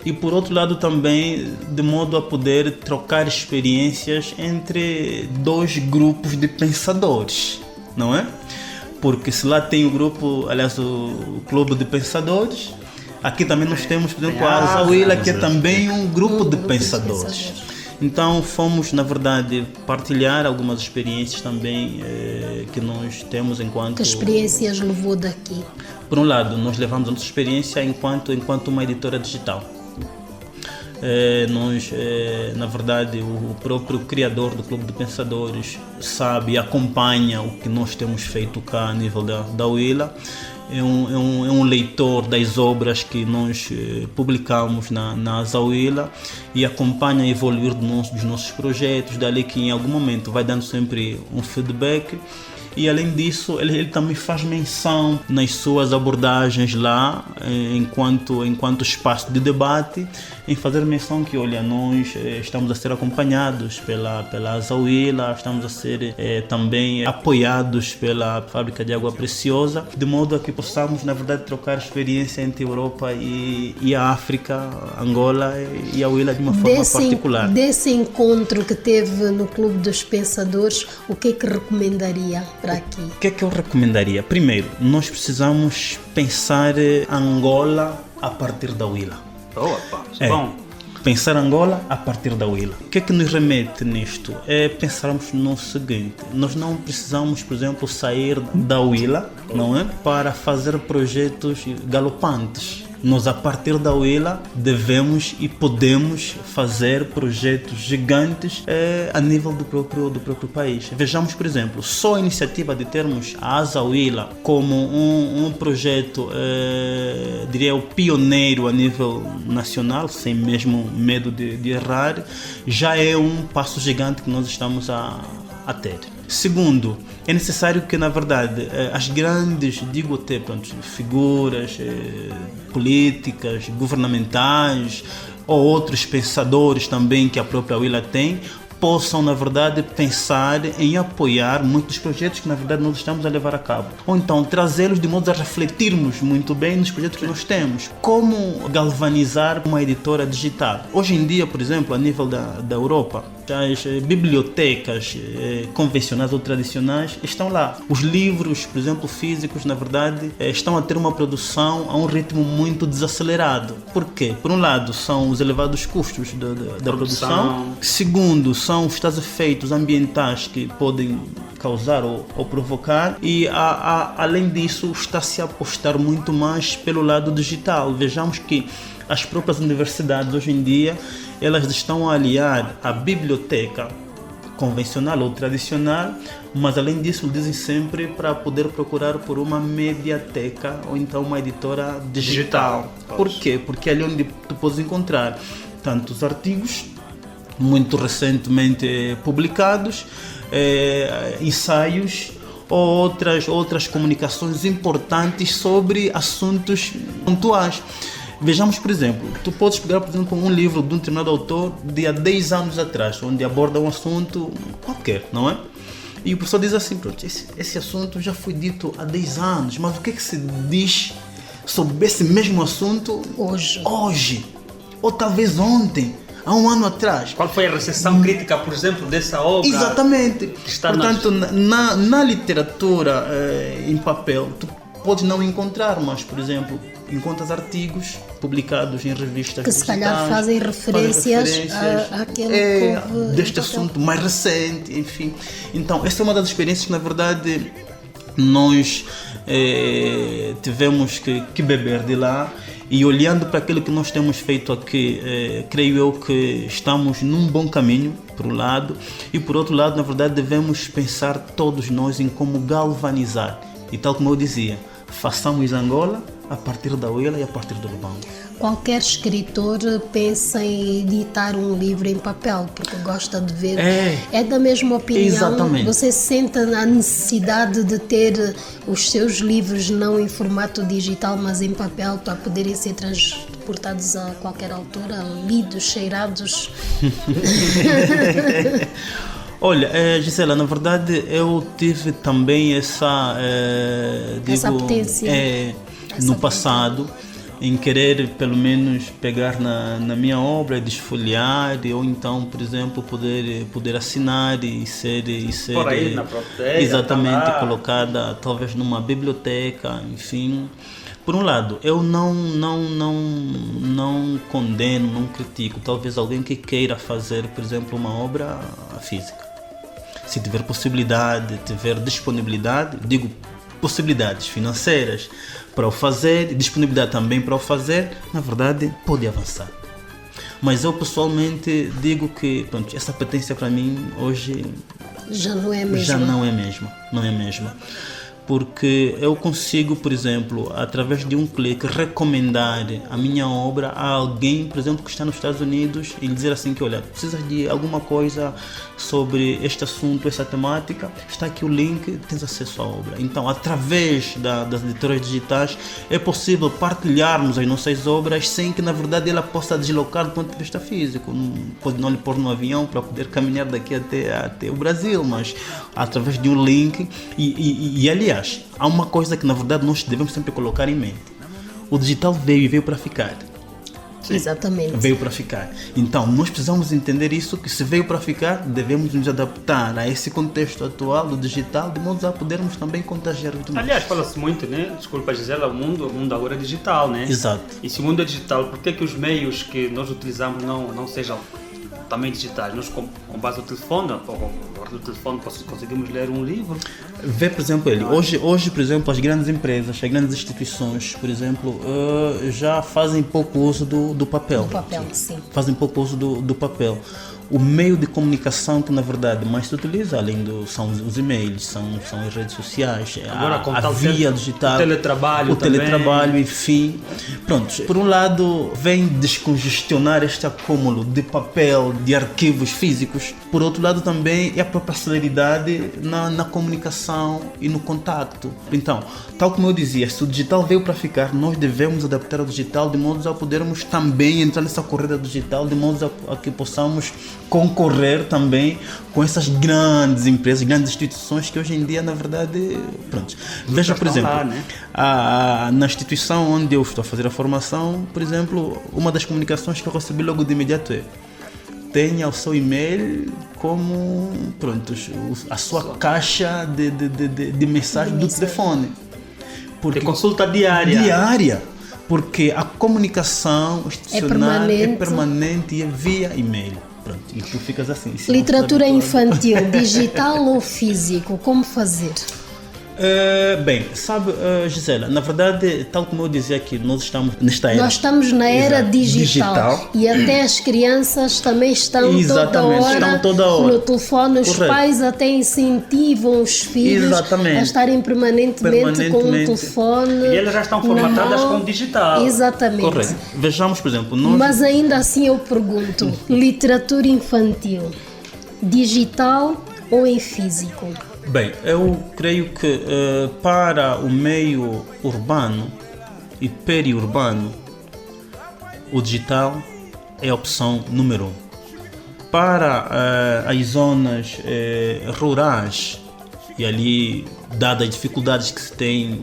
e por outro lado também de modo a poder trocar experiências entre dois grupos de pensadores, não é? Porque se lá tem o grupo, aliás, o Clube de Pensadores, aqui também nós temos, por exemplo, a Asa Huila, que é também um grupo de pensadores. Então fomos, na verdade, partilhar algumas experiências também que nós temos enquanto... Que experiências levou daqui? Por um lado, nós levamos a nossa experiência enquanto uma editora digital. Nós, na verdade, o próprio criador do Clube de Pensadores sabe e acompanha o que nós temos feito cá a nível da Huila. É um leitor das obras que nós publicamos na Asa Huila e acompanha a evoluir dos nossos projetos, dali que em algum momento vai dando sempre um feedback. E além disso, ele também faz menção nas suas abordagens lá, enquanto espaço de debate, em fazer menção que, olha, nós estamos a ser acompanhados pela Asa Huila, estamos a ser também apoiados pela Fábrica de Água Preciosa, de modo a que possamos, na verdade, trocar experiência entre a Europa e a África, Angola e a Huila de uma forma particular. Desse encontro que teve no Clube dos Pensadores, o que é que recomendaria para aqui? O que é que eu recomendaria? Primeiro, nós precisamos pensar Angola a partir da Huila. Boa, pá. Bom. Pensar Angola a partir da Huila. O que é que nos remete nisto? É pensarmos no seguinte: nós não precisamos, por exemplo, sair da Huila, não é? Para fazer projetos galopantes. Nós, a partir da Huila, devemos e podemos fazer projetos gigantes a nível do próprio país. Vejamos, por exemplo, só a iniciativa de termos a Asa Huila como um projeto, diria eu, pioneiro a nível nacional, sem mesmo medo de errar, já é um passo gigante que nós estamos a ter. Segundo, é necessário que, na verdade, as grandes, digo até, figuras políticas, governamentais ou outros pensadores também que a própria Huila tem, possam, na verdade, pensar em apoiar muitos projetos que, na verdade, nós estamos a levar a cabo. Ou então, trazê-los de modo a refletirmos muito bem nos projetos que nós temos. Como galvanizar uma editora digital? Hoje em dia, por exemplo, a nível da Europa, as bibliotecas convencionais ou tradicionais estão lá. Os livros, por exemplo, físicos, na verdade, estão a ter uma produção a um ritmo muito desacelerado. Por quê? Por um lado, são os elevados custos da produção. Segundo, são os tais efeitos ambientais que podem causar ou provocar. E, além disso, está-se a apostar muito mais pelo lado digital. Vejamos que as próprias universidades, hoje em dia, elas estão a aliar a biblioteca convencional ou tradicional, mas além disso dizem sempre para poder procurar por uma mediateca ou então uma editora digital. Por quê? Porque é ali onde tu podes encontrar tantos artigos muito recentemente publicados, ensaios ou outras comunicações importantes sobre assuntos pontuais. Vejamos, por exemplo, tu podes pegar, por exemplo, um livro de um determinado autor de há 10 anos atrás, onde aborda um assunto qualquer, não é? E o professor diz assim, pronto, esse assunto já foi dito há 10 anos, mas o que é que se diz sobre esse mesmo assunto hoje? Ou talvez ontem, há um ano atrás? Qual foi a recepção crítica, por exemplo, dessa obra? Exatamente. Portanto, na literatura em papel, tu podes não encontrar, mas, por exemplo, encontras artigos publicados em revistas que se calhar fazem referências àquele deste assunto mais recente, enfim. Então, essa é uma das experiências que, na verdade, nós tivemos que beber de lá E olhando para aquilo que nós temos feito aqui, creio eu que estamos num bom caminho, por um lado, e por outro lado, na verdade, devemos pensar todos nós em como galvanizar. E tal como eu dizia, façamos Angola a partir da Willa e a partir do Lubango. Qualquer escritor pensa em editar um livro em papel, porque gosta de ver. É da mesma opinião. Exatamente. Você sente a necessidade de ter os seus livros não em formato digital, mas em papel, para poderem ser transportados a qualquer altura, lidos, cheirados? Olha, Gisela, na verdade eu tive também essa apetência. No passado, em querer pelo menos pegar na minha obra, desfolhar, ou então, por exemplo, poder assinar e ser por aí na biblioteca, exatamente colocada talvez numa biblioteca, enfim. Por um lado, eu não condeno, não critico talvez alguém que queira fazer, por exemplo, uma obra física. Se tiver possibilidade, tiver disponibilidade, digo possibilidades financeiras para o fazer, disponibilidade também para o fazer, na verdade pode avançar. Mas eu pessoalmente digo que pronto, essa apetência para mim hoje já não é mesma. Porque eu consigo, por exemplo, através de um clique, recomendar a minha obra a alguém, por exemplo, que está nos Estados Unidos e lhe dizer assim que, olha, precisas de alguma coisa sobre este assunto, essa temática, está aqui o link, tens acesso à obra. Então, através das editoras digitais, é possível partilharmos as nossas obras sem que, na verdade, ela possa deslocar do ponto de vista físico. Pode não lhe pôr no avião para poder caminhar daqui até o Brasil, mas através de um link e aliás, há uma coisa que na verdade nós devemos sempre colocar em mente. O digital veio para ficar. Sim. Exatamente. Veio para ficar. Então, nós precisamos entender isso, que se veio para ficar, devemos nos adaptar a esse contexto atual do digital, de modo a podermos também contagiar os demais. Aliás, fala-se muito, né? Desculpa, Gisela, o mundo agora é digital, né? Exato. E se o mundo é digital, por que os meios que nós utilizamos não sejam também digitais? Nós, com base no telefone, do telefone conseguimos ler um livro. Vê, por exemplo, hoje, por exemplo, as grandes empresas, as grandes instituições, por exemplo, já fazem pouco uso do papel. Do papel, sim. Fazem pouco uso do papel. O meio de comunicação que, na verdade, mais se utiliza, são os e-mails, são as redes sociais, agora, a via digital, o teletrabalho, enfim. Pronto, por um lado, vem descongestionar este acúmulo de papel, de arquivos físicos. Por outro lado, também é a própria celeridade na comunicação e no contacto. Então, tal como eu dizia, se o digital veio para ficar, nós devemos adaptar ao digital de modo a podermos também entrar nessa corrida digital, de modo a que possamos concorrer também com essas grandes empresas, grandes instituições que hoje em dia, na verdade, pronto. Veja, por exemplo, lá, né? Na instituição onde eu estou a fazer a formação, por exemplo, uma das comunicações que eu recebi logo de imediato tenha o seu e-mail como, pronto, a sua caixa de mensagem do telefone. Porque consulta diária. Porque a comunicação institucional é permanente e é via e-mail. Pronto, e tu ficas assim. Literatura infantil, digital ou físico, como fazer? Bem, sabe, Gisela, na verdade, tal como eu dizia aqui, nós estamos nesta era. Nós estamos na era digital e até as crianças também estão toda hora no telefone. Os pais até incentivam os filhos a estarem permanentemente com o telefone. E elas já estão formatadas com o digital. Exatamente. Correto. Vejamos, por exemplo, mas ainda assim eu pergunto, literatura infantil, digital ou em físico? Bem, eu creio que para o meio urbano e periurbano, o digital é a opção número 1. Para as zonas rurais, e ali, dadas as dificuldades que se tem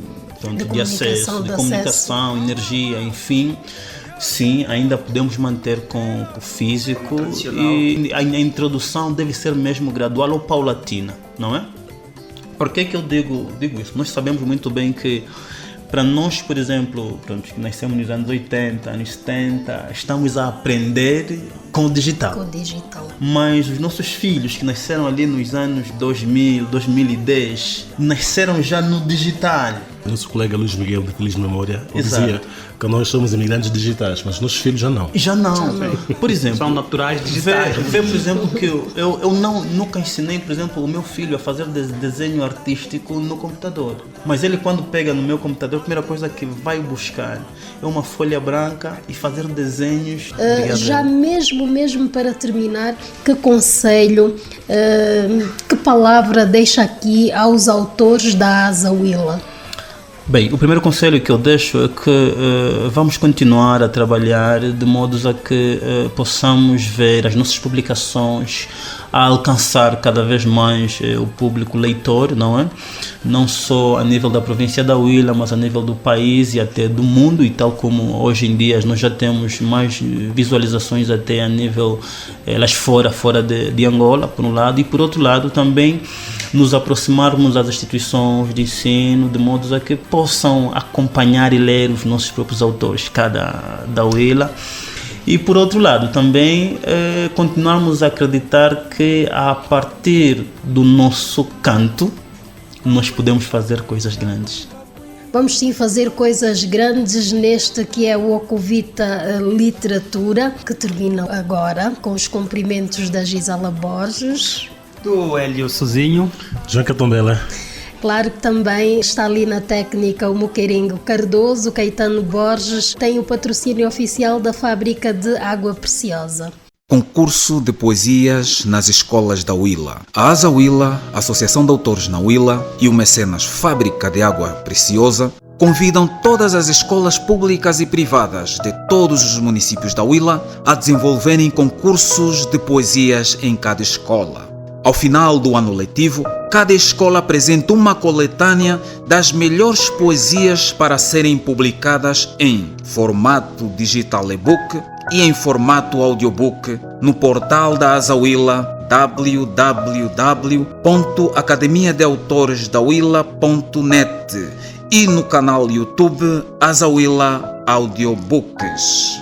de acesso, de comunicação, energia, enfim, sim, ainda podemos manter com o físico, e a introdução deve ser mesmo gradual ou paulatina, não é? Por que eu digo isso? Nós sabemos muito bem que para nós, por exemplo, que nascemos nos anos 80, anos 70, estamos a aprender com o digital. Mas os nossos filhos que nasceram ali nos anos 2000, 2010, nasceram já no digital. Nosso colega Luís Miguel, de Feliz Memória, Exato. dizia que nós somos imigrantes digitais, mas nossos filhos já não. Já não. Por exemplo, São naturais digitais. Vê, por exemplo, que eu nunca ensinei, por exemplo, o meu filho a fazer desenho artístico no computador. Mas ele, quando pega no meu computador, a primeira coisa que vai buscar é uma folha branca e fazer desenhos. Já mesmo para terminar, que conselho, que palavra deixa aqui aos autores da Azawila? Bem, o primeiro conselho que eu deixo é que vamos continuar a trabalhar de modo a que possamos ver as nossas publicações a alcançar cada vez mais o público leitor, não é? Não só a nível da província da Huila, mas a nível do país e até do mundo, e tal como hoje em dia nós já temos mais visualizações até a nível fora de Angola, por um lado, e por outro lado também nos aproximarmos das instituições de ensino, de modo a que possam acompanhar e ler os nossos próprios autores, da Huila. E por outro lado também continuarmos a acreditar que a partir do nosso canto nós podemos fazer coisas grandes. Vamos sim fazer coisas grandes neste que é o Ocuvita Literatura, que termina agora com os cumprimentos da Gisela Borges, Do Hélio Sozinho, João Catombela. Claro que também está ali na técnica o Moqueirinho Cardoso. Caetano Borges tem o patrocínio oficial da Fábrica de Água Preciosa. Concurso de poesias nas escolas da Huila. A Azawila, Associação de Autores na Huila, e o Mecenas Fábrica de Água Preciosa convidam todas as escolas públicas e privadas de todos os municípios da Huila a desenvolverem concursos de poesias em cada escola. Ao final do ano letivo, cada escola apresenta uma coletânea das melhores poesias para serem publicadas em formato digital e-book e em formato audiobook no portal da Azawila www.academiadeautoresdahuila.net e no canal YouTube Azawila Audiobooks.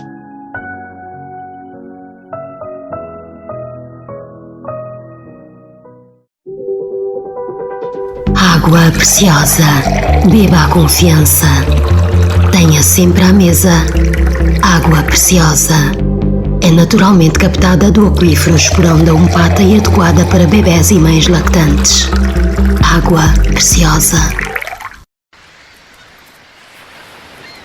Água Preciosa. Beba a confiança. Tenha sempre à mesa água preciosa. É naturalmente captada do aquífero Esporão da Umpata e adequada para bebés e mães lactantes. Água Preciosa.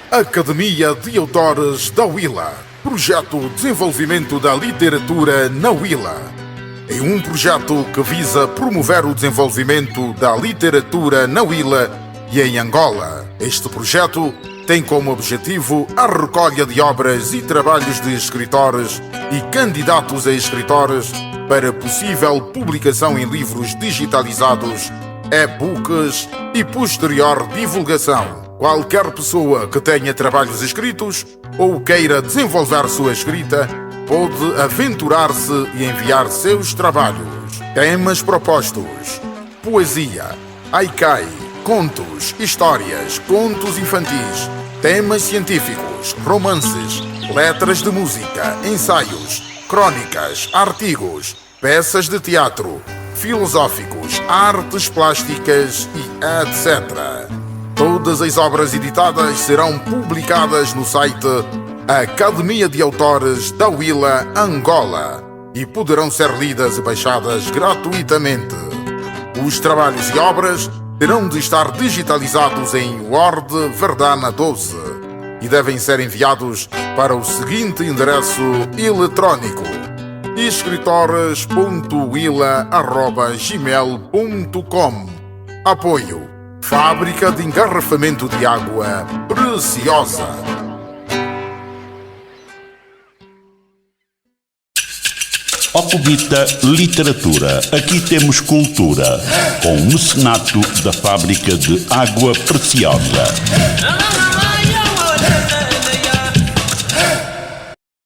Academia de Autores da Huila. Projeto de Desenvolvimento da Literatura na Huila. É um projeto que visa promover o desenvolvimento da literatura na Huila e em Angola. Este projeto tem como objetivo a recolha de obras e trabalhos de escritores e candidatos a escritores para possível publicação em livros digitalizados, e-books e posterior divulgação. Qualquer pessoa que tenha trabalhos escritos ou queira desenvolver sua escrita pode aventurar-se e enviar seus trabalhos. Temas propostos: poesia, haikai, contos, histórias, contos infantis, temas científicos, romances, letras de música, ensaios, crônicas, artigos, peças de teatro, filosóficos, artes plásticas e etc. Todas as obras editadas serão publicadas no site Academia de Autores da Huila, Angola, e poderão ser lidas e baixadas gratuitamente. Os trabalhos e obras terão de estar digitalizados em Word Verdana 12 e devem ser enviados para o seguinte endereço eletrônico: escritores.huila@gmail.com. Apoio Fábrica de Engarrafamento de Água Preciosa. Ocuvita Literatura. Aqui temos cultura, com o mecenato da Fábrica de Água Preciosa.